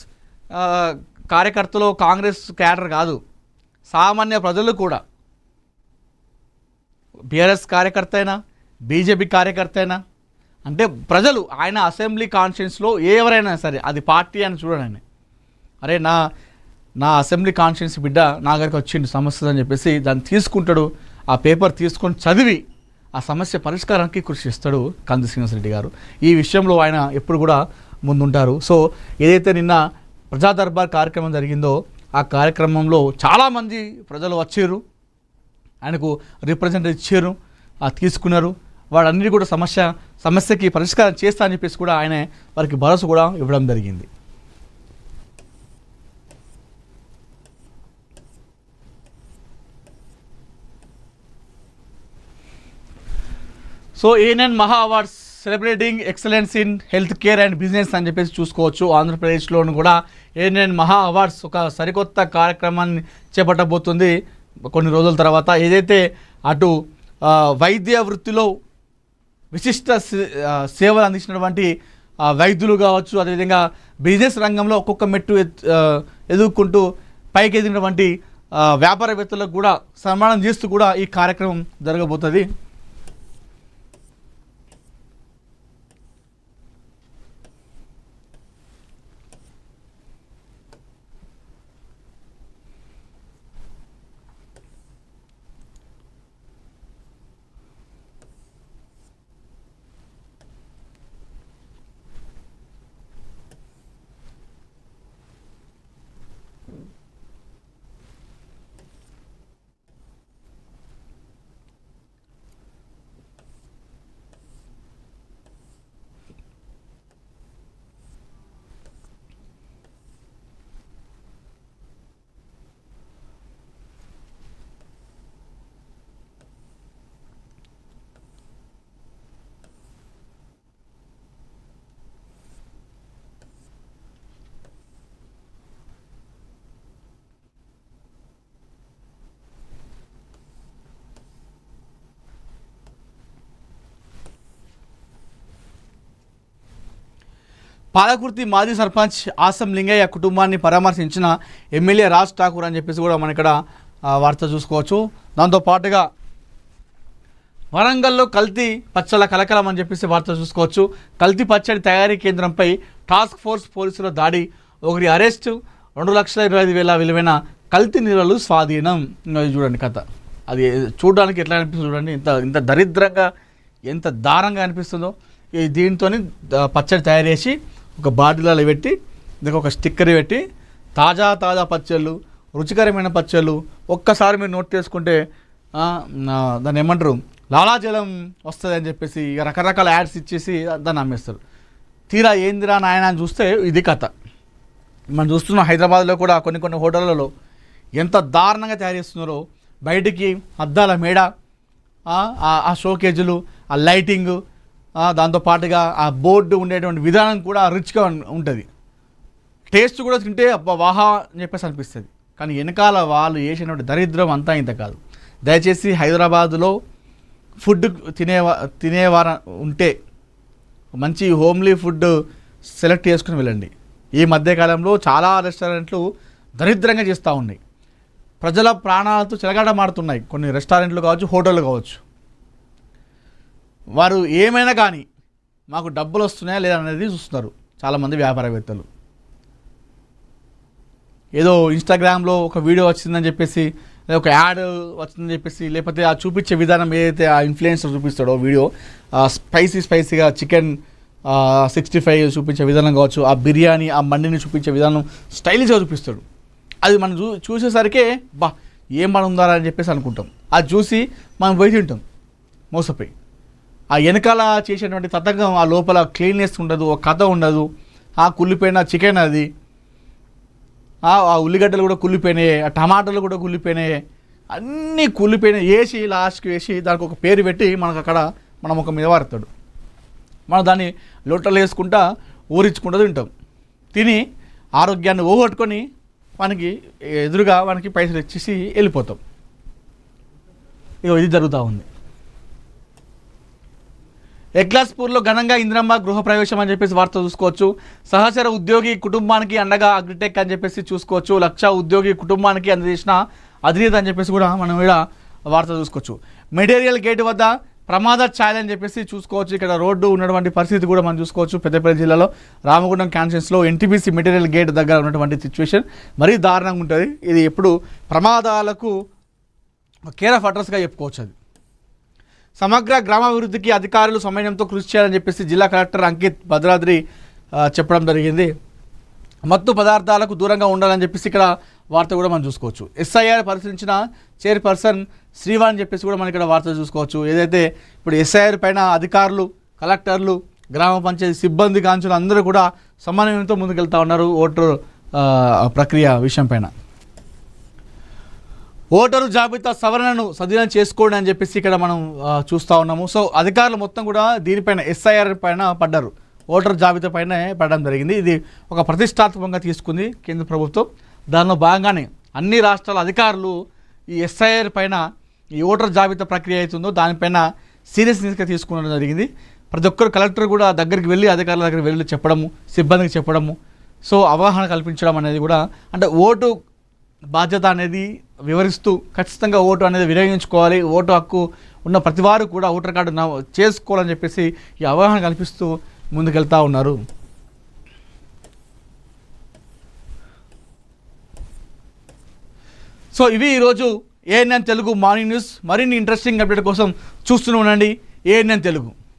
కార్యకర్తలు, కాంగ్రెస్ క్యాడర్ కాదు, సామాన్య ప్రజలు కూడా, బీఆర్ఎస్ కార్యకర్త అయినా బీజేపీ కార్యకర్త అయినా, అంటే ప్రజలు ఆయన అసెంబ్లీ కాన్స్టిట్యున్సీలో ఎవరైనా సరే, అది పార్టీ అని చూడండి, అరే నా అసెంబ్లీ కాన్స్టిట్యున్సీ బిడ్డ నా దగ్గరికి వచ్చిండు సమస్య అని చెప్పేసి దాన్ని తీసుకుంటాడు. ఆ పేపర్ తీసుకొని చదివి ఆ సమస్య పరిష్కారానికి కృషి చేస్తాడు కంది శ్రీనివాసరెడ్డి గారు. ఈ విషయంలో ఆయన ఎప్పుడు కూడా ముందుంటారు. సో ఏదైతే నిన్న ప్రజా దర్బార్ కార్యక్రమం జరిగిందో ఆ కార్యక్రమంలో చాలామంది ప్రజలు వచ్చారు, ఆయనకు రిప్రజెంటేటివ్ ఇచ్చారు, తీసుకున్నారు. వాళ్ళన్నీ కూడా సమస్యకి పరిష్కారం చేస్తా అని చెప్పేసి కూడా ఆయన వారికి భరోసా కూడా ఇవ్వడం జరిగింది. సో ఏఎన్ఎన్ మహా awards celebrating excellence in health care and business అని చెప్పేసి చూసుకోవచ్చు. ఆంధ్రప్రదేశ్లోను కూడా ఏఎన్ఎన్ మహా అవార్డ్స్ ఒక సరికొత్త కార్యక్రమాన్ని చేపట్టబోతుంది కొన్ని రోజుల తర్వాత. ఏదైతే అటు వైద్య వృత్తిలో విశిష్ట సేవలు అందించినటువంటి వైద్యులు కావచ్చు, అదేవిధంగా బిజినెస్ రంగంలో ఒక్కొక్క మెట్టు ఎదుర్కొంటూ పైకి ఎదిగినటువంటి వ్యాపారవేత్తలకు కూడా సన్మానం చేస్తూ కూడా ఈ కార్యక్రమం జరగబోతుంది. పాలకుర్తి మాజీ సర్పంచ్ ఆసం లింగయ్య కుటుంబాన్ని పరామర్శించిన ఎమ్మెల్యే రాజ్ ఠాకూర్ అని చెప్పేసి కూడా మనం ఇక్కడ వార్త చూసుకోవచ్చు. దాంతోపాటుగా వరంగల్లో కల్తీ పచ్చళ్ళ కలకలం అని చెప్పేసి వార్త చూసుకోవచ్చు. కల్తీ పచ్చడి తయారీ కేంద్రంపై టాస్క్ ఫోర్స్ పోలీసుల దాడి, ఒకరి అరెస్టు, 2,25,000 విలువైన కల్తీ నిల్వలు స్వాధీనం. చూడండి కథ, అది చూడడానికి ఎట్లా అనిపిస్తుంది చూడండి, ఇంత దరిద్రంగా ఎంత దారంగా అనిపిస్తుందో. దీంతో పచ్చడి తయారు చేసి ఒక బాటిల్లో పెట్టి దీనికి ఒక స్టిక్కర్ పెట్టి తాజా పచ్చళ్ళు, రుచికరమైన పచ్చళ్ళు ఒక్కసారి మీరు నోట్ చేసుకుంటే దాన్ని ఏమంటారు లాలాజలం వస్తుంది అని చెప్పేసి ఇక రకరకాల యాడ్స్ ఇచ్చేసి దాన్ని అమ్మేస్తారు. తీరా ఏందిరా నాయన అని చూస్తే ఇది కథ. మనం చూస్తున్నాం హైదరాబాద్లో కూడా కొన్ని హోటళ్ళలో ఎంత దారుణంగా తయారు చేస్తున్నారో. బయటికి అద్దాల మేడ, ఆ షోకేజులు, ఆ లైటింగు, దాంతోపాటుగా ఆ బోర్డు ఉండేటువంటి విధానం కూడా రిచ్గా ఉంటుంది. టేస్ట్ కూడా తింటే అబ్బా వాహా అని చెప్పేసి అనిపిస్తుంది. కానీ వెనకాల వాళ్ళు చేసినటువంటి దరిద్రం అంతా ఇంత కాదు. దయచేసి హైదరాబాదులో ఫుడ్ తినేవారు ఉంటే మంచి హోమ్లీ ఫుడ్ సెలెక్ట్ చేసుకుని వెళ్ళండి. ఈ మధ్యకాలంలో చాలా రెస్టారెంట్లు దరిద్రంగా చేస్తూ ఉన్నాయి. ప్రజల ప్రాణాలతో చెలగాటమాడుతున్నాయి కొన్ని రెస్టారెంట్లు కావచ్చు, హోటళ్ళు కావచ్చు. వారు ఏమైనా కానీ మాకు డబ్బులు వస్తున్నాయా లేదా అనేది చూస్తున్నారు చాలామంది వ్యాపారవేత్తలు. ఏదో ఇన్స్టాగ్రామ్లో ఒక వీడియో వచ్చిందని చెప్పేసి, ఒక యాడ్ వచ్చిందని చెప్పేసి, లేకపోతే ఆ చూపించే విధానం ఏదైతే ఆ ఇన్ఫ్లుయెన్సర్ చూపిస్తాడో వీడియో, స్పైసీగా చికెన్ 65 చూపించే విధానం కావచ్చు, ఆ బిర్యానీ ఆ మండిని చూపించే విధానం స్టైలిష్గా చూపిస్తాడు. అది మనం చూసేసరికి బా ఏం మనం ఉందా అని చెప్పేసి అనుకుంటాం. అది చూసి మనం పోయి తింటాం మోసపోయి. ఆ వెనకాల చేసేటువంటి తతంగం, ఆ లోపల క్లీన్నెస్ ఉండదు, ఒక కథ ఉండదు. ఆ కుళ్ళిపోయిన చికెన్, అది ఆ ఉల్లిగడ్డలు కూడా కుళ్ళిపోయినాయి, ఆ టమాటాలు కూడా కుళ్ళిపోయినాయి, అన్నీ కుళ్ళిపోయినాయి వేసి లాస్ట్కి వేసి దానికి ఒక పేరు పెట్టి మనకు అక్కడ మన ముఖం మీద వారుతాడు. మనం దాన్ని లోటలు వేసుకుంటా ఊరించుకుంటూ తింటాం. తిని ఆరోగ్యాన్ని ఓగొట్టుకొని మనకి ఎదురుగా మనకి పైసలు ఇచ్చేసి వెళ్ళిపోతాం. ఇది జరుగుతూ ఉంది. ఎక్లాస్పూర్లో ఘనంగా ఇందిరమ్మ గృహప్రవేశం అని చెప్పేసి వార్త చూసుకోవచ్చు. సహచర ఉద్యోగి కుటుంబానికి అండగా అగ్రిటెక్ అని చెప్పేసి చూసుకోవచ్చు. 1,00,000 ఉద్యోగి కుటుంబానికి అందజేసిన అధినేత అని చెప్పేసి కూడా మనం ఇక్కడ వార్త చూసుకోవచ్చు. మెటీరియల్ గేట్ వద్ద ప్రమాద ఛాయలు అని చెప్పేసి చూసుకోవచ్చు. ఇక్కడ రోడ్డు ఉన్నటువంటి పరిస్థితి కూడా మనం చూసుకోవచ్చు. పెద్దపల్లి జిల్లాలో రామగుండం కాన్స్టిట్యున్సీలో ఎన్టీపీసీ మెటీరియల్ గేట్ దగ్గర ఉన్నటువంటి సిచ్యువేషన్ మరీ దారుణంగా ఉంటుంది. ఇది ఎప్పుడు ప్రమాదాలకు కేర్ ఆఫ్ అడ్రస్గా చెప్పుకోవచ్చు. అది సమగ్ర గ్రామాభివృద్ధికి అధికారులు సమన్వయంతో కృషి చేయాలని చెప్పేసి జిల్లా కలెక్టర్ అంకిత్ భద్రాద్రి చెప్పడం జరిగింది. మత్తు పదార్థాలకు దూరంగా ఉండాలని చెప్పేసి ఇక్కడ వార్త కూడా మనం చూసుకోవచ్చు. ఎస్ఐఆర్ పరిశీలించిన చైర్పర్సన్ శ్రీవాణి అని చెప్పేసి కూడా మనం ఇక్కడ వార్త చూసుకోవచ్చు. ఏదైతే ఇప్పుడు ఎస్ఐఆర్ పైన అధికారులు, కలెక్టర్లు, గ్రామ పంచాయతీ సిబ్బంది కాంచులు అందరూ కూడా సమన్వయంతో ముందుకెళ్తా ఉన్నారు ఓటర్ ప్రక్రియ విషయం పైన. ఓటరు జాబితా సవరణను సద్వినియోగం చేసుకోండి అని చెప్పేసి ఇక్కడ మనం చూస్తూ ఉన్నాము. సో అధికారులు మొత్తం కూడా దీనిపైన ఎస్ఐఆర్ పైన పడ్డారు, ఓటర్ జాబితా పైన పడడం జరిగింది. ఇది ఒక ప్రతిష్టాత్మకంగా తీసుకుంది కేంద్ర ప్రభుత్వం. దానిలో భాగంగానే అన్ని రాష్ట్రాల అధికారులు ఈ ఎస్ఐఆర్ పైన, ఈ ఓటర్ జాబితా ప్రక్రియ అవుతుందో దానిపైన సీరియస్నెస్గా తీసుకోవడం జరిగింది. ప్రతి ఒక్కరు కలెక్టర్ కూడా దగ్గరికి వెళ్ళి అధికారుల దగ్గరికి వెళ్ళి చెప్పడము, సిబ్బందికి చెప్పడము, సో అవగాహన కల్పించడం అనేది కూడా, అంటే ఓటు బాధ్యత అనేది వివరిస్తూ ఖచ్చితంగా ఓటు అనేది వినియోగించుకోవాలి, ఓటు హక్కు ఉన్న ప్రతి వారు కూడా ఓటర్ కార్డు చేసుకోవాలని చెప్పేసి ఈ అవగాహన కల్పిస్తూ ముందుకెళ్తూ ఉన్నారు. సో ఇవి ఈరోజు ఏఎన్ఎన్ తెలుగు మార్నింగ్ న్యూస్. మరిన్ని ఇంట్రెస్టింగ్ అప్డేట్ కోసం చూస్తూనే ఉండండి ఏఎన్ఎన్ తెలుగు.